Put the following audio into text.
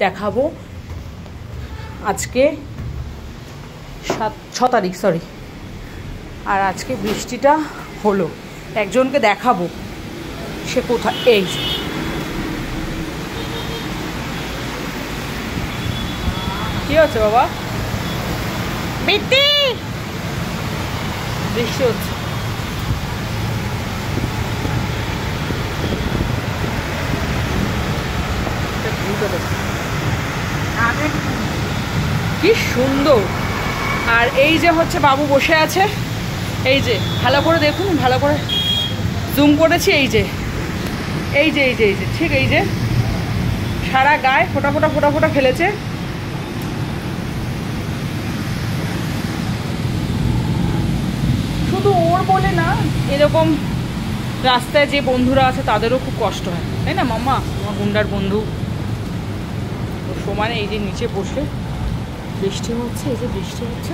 দেখাবো। আজকে 6 তারিখ, সরি। আর আজকে বৃষ্টিটা হলো, একজনকে দেখাবো সে কোথায়। এই কি হচ্ছে বাবা? বৃষ্টি হচ্ছে। কি সুন্দর। আর এই যে হচ্ছে বাবু বসে আছে, এই যে ভালো করে দেখুন, ভালো করে জুম করেছি, এই যে এই যে এই যে এই যে ঠিক এই যে সারা গায়ে ফোঁটা ফোঁটা ফোঁটা ফোঁটা ফেলেছে। শুধু ওর বলে না, এরকম রাস্তায় যে বন্ধুরা আছে তাদেরও খুব কষ্ট হয়, তাই না মাম্মা? আমার গুন্ডার বন্ধু ওর সমানে এই যে নিচে বসে বৃষ্টি হচ্ছে, এই যে বৃষ্টি হচ্ছে।